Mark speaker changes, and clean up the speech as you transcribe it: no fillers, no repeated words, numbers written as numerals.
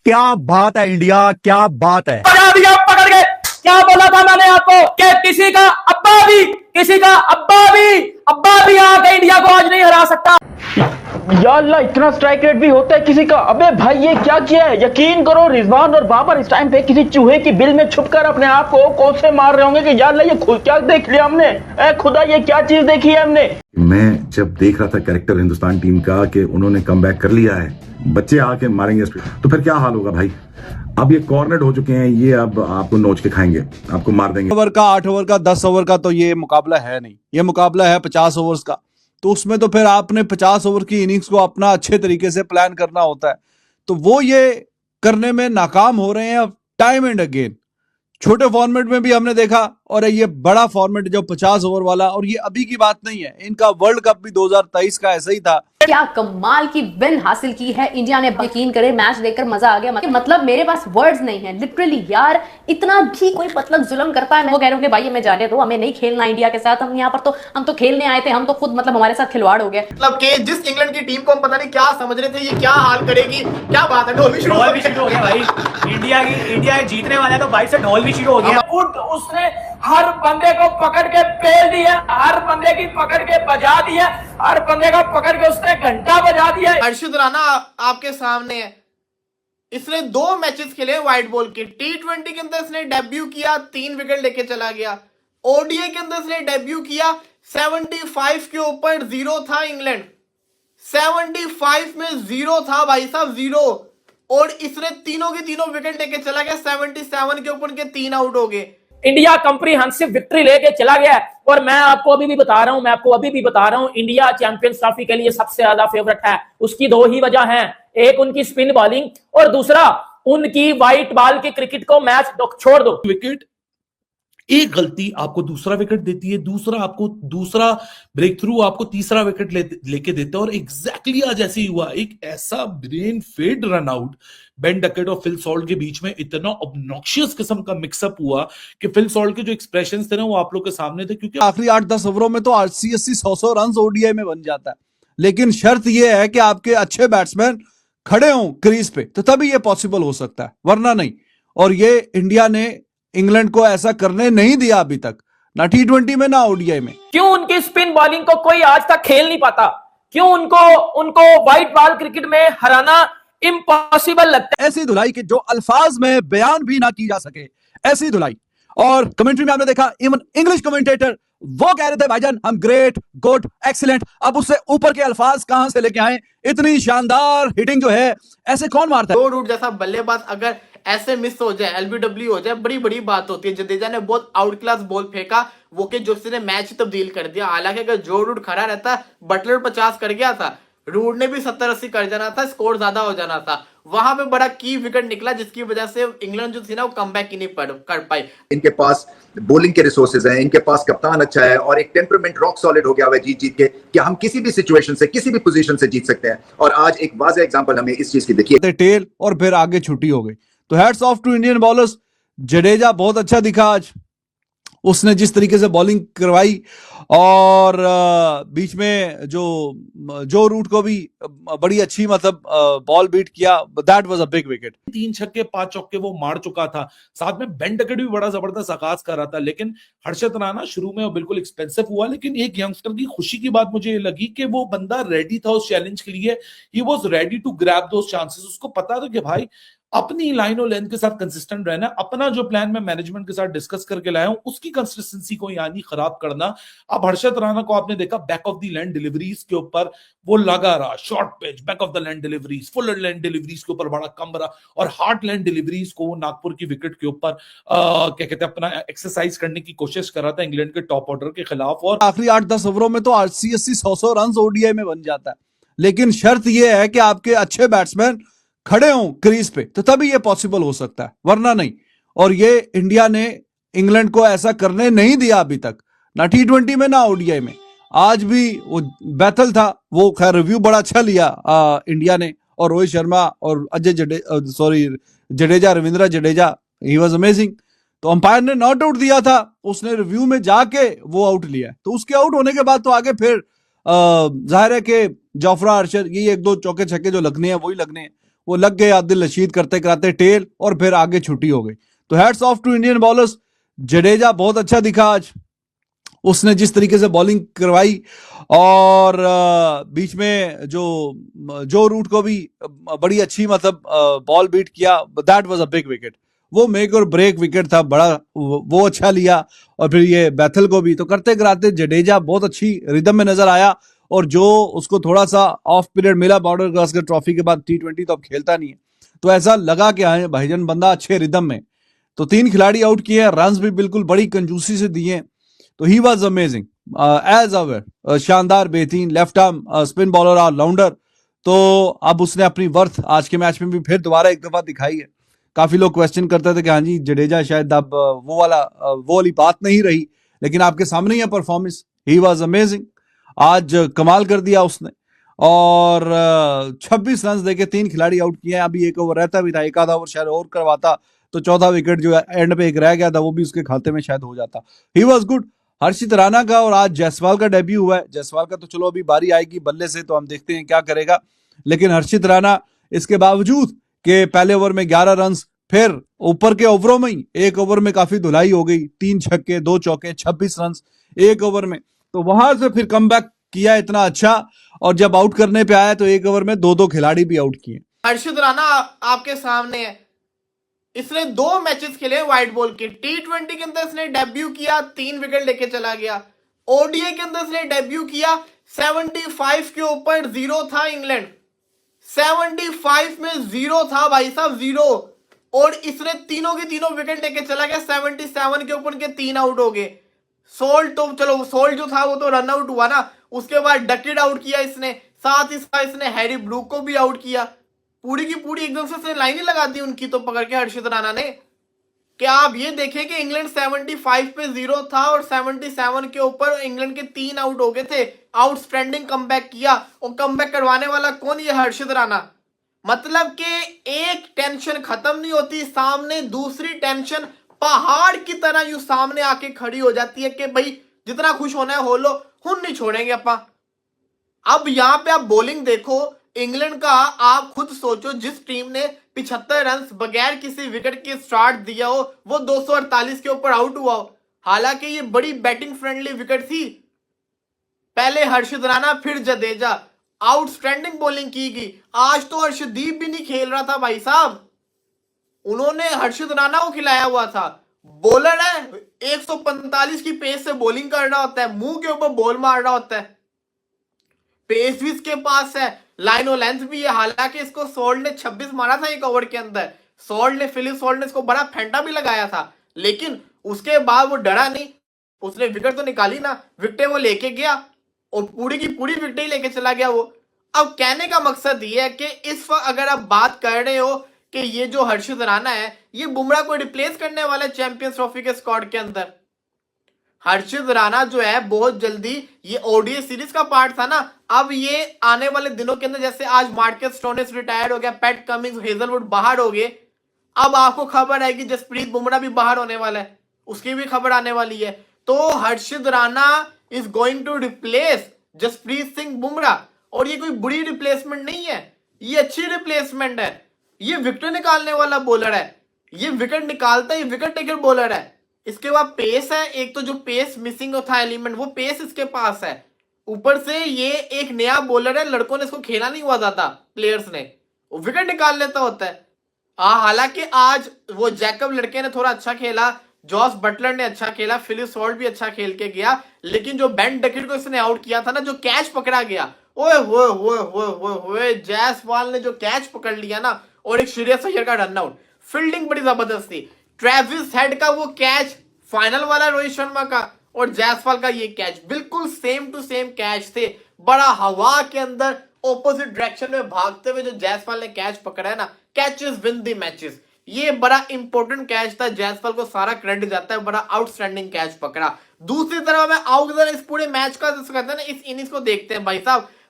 Speaker 1: क्या बात है इंडिया, क्या बात है।
Speaker 2: पकड़ा दिया, पकड़ के। क्या बोला था मैंने आपको कि किसी का अब्बा भी आके इंडिया को आज नहीं हरा सकता।
Speaker 3: या अल्लाह, इतना स्ट्राइक रेट भी होता है किसी का। अबे भाई, ये क्या किया है? यकीन करो, रिजवान और बाबर इस टाइम पे किसी चूहे की बिल में छुपकर अपने आप को कोस से मार रहे होंगे कि या अल्लाह, ये खुद क्या देख लिया हमने। ए खुदा, ये क्या चीज देखी है हमने।
Speaker 4: मैं जब देख रहा था कैरेक्टर हिंदुस्तान टीम का कि उन्होंने कमबैक कर लिया है, बच्चे आके मारेंगे तो फिर क्या हाल होगा भाई। अब ये कॉर्नर हो चुके हैं, ये अब आपको नोच के खाएंगे, आपको मार देंगे।
Speaker 1: ओवर का, 8 ओवर का, 10 ओवर का तो ये मुकाबला है नहीं, ये मुकाबला है 50 ओवर्स का। तो उसमें तो फिर आपने 50 ओवर की इनिंग्स को अपना अच्छे तरीके से प्लान करना होता है, तो वो ये करने में नाकाम हो रहे हैं अब टाइम एंड अगेन। छोटे फॉर्मेट में भी हमने देखा, और ये बड़ा फॉर्मेट जो 50 ओवर वाला, और ये अभी की बात नहीं है, इनका वर्ल्ड कप भी 2023 का ऐसा ही था।
Speaker 5: क्या कमाल की विन हासिल की है इंडिया ने। यकीन करे, मैच देखकर मजा आ गया। मतलब मेरे पास वर्ड्स नहीं है लिटरली यार। इतना भी कोई मतलब जुल्म करता है। मैं वो कह रहा हूँ कि भाई हमें जाने दो, हमें नहीं खेलना इंडिया के साथ। हम यहाँ पर तो हम तो खेलने आए थे, हम तो खुद मतलब हमारे साथ खिलवाड़ हो गया।
Speaker 2: मतलब कि जिस इंग्लैंड की टीम को हम पता नहीं क्या समझ रहे थे, ये क्या हाल करेगी। क्या बात है, ढोल भी शुरू हो गया भाई। इंडिया जीतने वाला है तो भाई से ढोल भी शुरू हो गया। उसने हर बंदे को पकड़ के पेल दिया, हर बंदे की पकड़ के बजा दिया, हर बंदे का पकड़ के उसने घंटा बजा दिया। हर्षित राणा आपके सामने है। इसने 2 मैचेस खेले व्हाइट बॉल के। T20 के अंदर इसने डेब्यू किया, 3 विकेट लेके चला गया। ओडीआई के अंदर इसने डेब्यू किया, 75 के ऊपर 0 था इंग्लैंड। 75 में 0 था भाई साहब, 0। और इसने तीनों के तीनों विकेट लेके चला गया। 77 के ऊपर के 3 आउट हो गए। इंडिया कंप्रीहेंसिव विक्ट्री लेके चला गया। और मैं आपको अभी भी बता रहा हूं, इंडिया चैंपियंस ट्रॉफी के लिए सबसे ज्यादा फेवरेट है। उसकी 2 ही वजह हैं, एक उनकी स्पिन बॉलिंग और दूसरा उनकी व्हाइट बॉल के क्रिकेट को मैच छोड़ दो।
Speaker 6: विकेट, एक गलती आपको दूसरा विकेट देती है, दूसरा ब्रेक थ्रू आपको तीसरा विकेट लेके देता है। और एग्जैक्टली आज ऐसे ही हुआ। एक ऐसा brain fade run out Ben Duckett और फिल सॉल्ट के बीच में इतना ऑब्नॉक्शियस किस्म का मिक्सअप हुआ कि फिल सॉल्ट के जो एक्सप्रेशंस थे ना, वो आप लोग के सामने थे। क्योंकि
Speaker 1: आखिरी 8-10 ओवरों में तो 80-80, 100-100 रन ओडीआई में बन जाता है, लेकिन शर्त यह है कि आपके अच्छे बैट्समैन खड़े हों क्रीज पे, तो तभी ये पॉसिबल हो सकता है, वरना नहीं। और ये इंडिया ने इंग्लैंड को ऐसा करने नहीं दिया अभी तक, ना T20 में ना ओडीआई में।
Speaker 2: क्यों उनकी स्पिन बॉलिंग को कोई आज तक खेल नहीं पाता? क्यों उनको व्हाइट बॉल क्रिकेट में हराना इम्पॉसिबल लगता है?
Speaker 1: ऐसी धुलाई के जो अल्फाज में बयान भी ना की जा सके, ऐसी धुलाई। और कमेंट्री में आपने देखा, इवन इंग्लिश कमेंटेटर वो कह रहे थे भाईजान हम ग्रेट, गुड, एक्सीलेंट। अब उससे ऊपर के अल्फाज कहां से लेके आए? इतनी शानदार हिटिंग जो है, ऐसे कौन मारता है?
Speaker 2: 2 रूट जैसा बल्लेबाज अगर ऐसे मिस हो जाए, एलबीडब्ल्यू हो जाए, बड़ी बड़ी बात होती है। जडेजा ने बहुत आउट क्लास बॉल फेंका, वो कि जो उसने मैच तब्दील कर दिया। हालांकि अगर जो रूट खड़ा रहता, बटलर 50 कर गया था, रूट ने भी 70-80 कर जाना था, स्कोर ज्यादा हो जाना था। वहां पे बड़ा की विकेट निकला, जिसकी वजह से इंग्लैंड जो थी ना, वो कमबैक ही नहीं कर पाई।
Speaker 7: इनके पास बॉलिंग के रिसोर्सेज हैं, इनके पास कप्तान अच्छा है, और एक टेम्परामेंट रॉक सॉलिड हो गया हुआ है जीत के कि हम किसी भी सिचुएशन से, किसी भी पोजीशन से जीत सकते हैं। और आज एक वाज़ेह एग्जांपल हमें इस चीज की देखिए।
Speaker 1: टेल और फिर आगे छुट्टी हो गई। तो hats off to Indian bowlers. Jadeja बहुत अच्छा दिखा आज, उसने जिस तरीके से बॉलिंग करवाई, और बीच में जो रूट को भी बड़ी अच्छी मतलब बॉल बीट किया। That was a big wicket.
Speaker 6: 3 छक्के 5 चौके वो मार चुका था। साथ में बेन डकेट भी बड़ा जबरदस्त आगाज कर रहा था। लेकिन हर्षित राणा शुरू में वो बिल्कुल एक्सपेंसिव हुआ, लेकिन एक यंगस्टर की खुशी की बात मुझे लगी कि वो बंदा रेडी था उस चैलेंज के लिए। He was ready to grab those chances. उसको पता था कि भाई अपनी लाइन और लेंथ के साथ कंसिस्टेंट रहना। अपना जो प्लान मैं मैनेजमेंट के साथ डिस्कस करके लाया हूं, उसकी कंसिस्टेंसी को यानी खराब करना। अब हर्षित राणा को आपने देखा back of the land deliveries के ऊपर वो लगा रहा, short pitch, back of the land deliveries, full land deliveries के ऊपर बड़ा कम रहा, और हार्ड लैंड डिलीवरीज को नागपुर की विकेट के ऊपर क्या कहते हैं अपना एक्सरसाइज करने की कोशिश कर रहा था इंग्लैंड के टॉप ऑर्डर के खिलाफ। और
Speaker 1: आखिरी 8-10 ओवरों में तो 80-80, 100-100 रन ओडीआई में बन जाता है, लेकिन शर्त यह है कि आपके अच्छे बैट्समैन खड़े हों क्रीज पे, तो तभी ये पॉसिबल हो सकता है, वरना नहीं। और ये इंडिया ने इंग्लैंड को ऐसा करने नहीं दिया अभी तक, ना T20 में ना ओडीआई में। आज भी वो बैटल था, वो खैर रिव्यू बड़ा अच्छा लिया इंडिया ने, और रोहित शर्मा और Jadeja, Ravindra Jadeja, he was amazing. तो अंपायर ने नॉट आउट दिया था, उसने रिव्यू में जाके वो आउट लिया। तो उसके आउट होने के बाद तो आगे फिर जाहिर है कि जोफ्रा आर्चर, ये 1-2 चौके छक्के जो लगने हैं वही लगने हैं। वो लग गए आदिल रशीद करते कराते टेल और फिर आगे छुट्टी हो गई। तो hats off to Indian bowlers. Jadeja बहुत अच्छा दिखा आज, उसने जिस तरीके से बॉलिंग करवाई और बीच में जो रूट को भी बड़ी अच्छी मतलब बॉल बीट किया, that was a big wicket. वो मेक और ब्रेक विकेट था बड़ा, वो अच्छा लिया। और फिर ये बैथल को भी तो करते कराते जडेजा बहुत अच्छी रिदम में नजर आया। और जो उसको थोड़ा सा ऑफ पीरियड मिला बॉर्डर गावस्कर ट्रॉफी के बाद, T20 तो अब खेलता नहीं है, तो ऐसा लगा कि हाँ भाईजान बंदा अच्छे रिदम में। तो 3 खिलाड़ी आउट किए, रन्स भी बिल्कुल बड़ी कंजूसी से दिए। तो he was amazing as ever, शानदार बेहतरीन लेफ्ट आर्म स्पिन बॉलर और ऑलराउंडर। तो अब उसने अपनी वर्थ आज के मैच में भी फिर दोबारा एक दफा दिखाई है। काफी लोग क्वेश्चन करते थे कि हाँ जी जडेजा शायद अब वो वाली बात नहीं रही, लेकिन आपके सामने ही है परफॉर्मेंस। ही वॉज अमेजिंग, आज कमाल कर दिया उसने। और 26 रन देके 3 खिलाड़ी आउट किए हैं। अभी एक ओवर रहता भी था, एक आधा ओवर शायद और करवाता तो चौथा विकेट जो एंड पे एक रह गया था वो भी उसके खाते में शायद हो जाता। He was good. Harshit Rana का और आज जायसवाल का डेब्यू हुआ है। जायसवाल का तो चलो अभी बारी आएगी बल्ले से, तो हम देखते हैं क्या करेगा। लेकिन हर्षित राणा इसके बावजूद कि पहले ओवर में 11 रन, फिर ऊपर के ओवरों में ही एक ओवर में काफी धुलाई हो गई, 3 छक्के 2 चौके 26 रन एक ओवर में, तो वहां से फिर कमबैक किया इतना अच्छा। और जब आउट करने पे आया तो एक ओवर में 2-2 खिलाड़ी भी आउट किए।
Speaker 2: हर्षित राणा आपके सामने है, इसने 2 मैचेस खेले व्हाइट बॉल के। T20 के अंदर इसने डेब्यू किया, 3 विकेट लेके चला गया। ओडीआई के अंदर इसने डेब्यू किया, 75 के ऊपर 0 था इंग्लैंड, 75 में 0 था भाई साहब, 0। और इसने तीनों के तीनों विकेट लेके चला गया। 77 के ऊपर के 3 आउट हो गए। सोल्ट तो चलो, सोल्ट जो था वो तो रन आउट हुआ ना, उसके बाद डकेट आउट किया इसने, साथ ही साथ इसने हैरी ब्रूक को भी आउट किया। पूरी की पूरी एकदम से लाइन ही लगा दी उनकी तो पकड़ के हर्षित राणा ने। क्या आप ये देखें कि इंग्लैंड 75 पे 0 था और 77 के ऊपर इंग्लैंड के 3 आउट हो गए थे। आउटस्टैंडिंग कमबैक किया, और कमबैक करवाने वाला कौन? ये हर्षित राणा। मतलब कि एक टेंशन खत्म नहीं होती, सामने दूसरी टेंशन पहाड़ की तरह यू सामने आके खड़ी हो जाती है कि भाई जितना खुश होना है हो लो, हुन नहीं छोड़ेंगे अपा। अब यहां पे आप बॉलिंग देखो इंग्लैंड का, आप खुद सोचो, जिस टीम ने 75 रन बगैर किसी विकेट के स्टार्ट दिया हो, वो 248 के ऊपर आउट हुआ हो। हालांकि ये बड़ी बैटिंग फ्रेंडली विकेट थी। पहले हर्षित राणा फिर जडेजा, आउटस्टैंडिंग बॉलिंग की गई। आज तो हर्षदीप भी नहीं खेल रहा था भाई साहब, उन्होंने हर्षित राणा को खिलाया हुआ था। बॉलर है, 145 की पेस से बॉलिंग कर रहा होता है, मुंह के ऊपर बॉल मार रहा होता है, पेस भी इसके पास है, लाइन और लेंथ भी है। हालांकि इसको सोल्ट ने 26 मारा था एक ओवर के अंदर, फिलिप सोल्ट ने इसको बड़ा फेंटा भी लगाया था, लेकिन उसके बाद वो डरा नहीं, उसने विकेट तो निकाली ना, विकेट वो लेके गया और पूरी की पूरी विकेट ही लेके चला गया वो। अब कहने का मकसद ये है कि इस वक्त अगर आप बात कर रहे हो कि ये जो हर्षित राणा है ये बुमराह को रिप्लेस करने वाला है चैंपियंस ट्रॉफी के स्क्वाड के अंदर। हर्षित राणा जो है बहुत जल्दी, ये ओडीआई सीरीज का पार्ट था ना, अब ये आने वाले दिनों के अंदर, जैसे आज मार्कस स्टोइनिस रिटायर हो गया, पैट कमिंस, हेजलवुड बाहर हो गए, अब आपको खबर है कि जसप्रीत बुमराह भी बाहर होने वाला है, उसकी भी खबर आने वाली है। तो Harshit Rana is going to replace Jasprit Singh Bumrah, और ये कोई बुरी रिप्लेसमेंट नहीं है, ये अच्छी रिप्लेसमेंट है। ये विकेट निकालने वाला बॉलर है, ये विकेट निकालता है, विकेट टेकर बॉलर है। इसके बाद पेस है, एक तो जो पेस मिसिंग था एलिमेंट, वो पेस इसके पास है। ऊपर से ये एक नया बॉलर है, लड़कों ने इसको खेला नहीं हुआ था, प्लेयर्स ने, वो विकेट निकाल लेता होता है। हालांकि आज वो जैकब लड़के ने थोड़ा अच्छा खेला, जॉस बटलर ने अच्छा खेला, फिलिप सॉल्ट भी अच्छा खेल के गया, लेकिन जो बेन डकेट को इसने आउट किया था ना, जो कैच पकड़ा गया, ओए होए होए होए होए होए, जायसवाल ने जो कैच पकड़ लिया ना, और एक श्रेयस अय्यर का रन आउट, फील्डिंग बड़ी जबरदस्त थी। ट्रेविस हेड का वो कैच फाइनल वाला रोहित शर्मा का, और जायसवाल का ये कैच बिल्कुल सेम टू सेम कैच थे। बड़ा हवा के अंदर ऑपोजिट डायरेक्शन में भागते हुए जो जायसवाल ने कैच पकड़ा है ना, कैचेस विन द मैचेस, ये बड़ा इंपॉर्टेंट कैच था। जायसवाल को सारा क्रेडिट जाता है, बड़ा आउटस्टैंडिंग कैच पकड़ा। दूसरी तरफ मैं आउट इस पूरे मैच का कहते हैं ना, इस इनिंग्स को देखते हैं भाई साहब,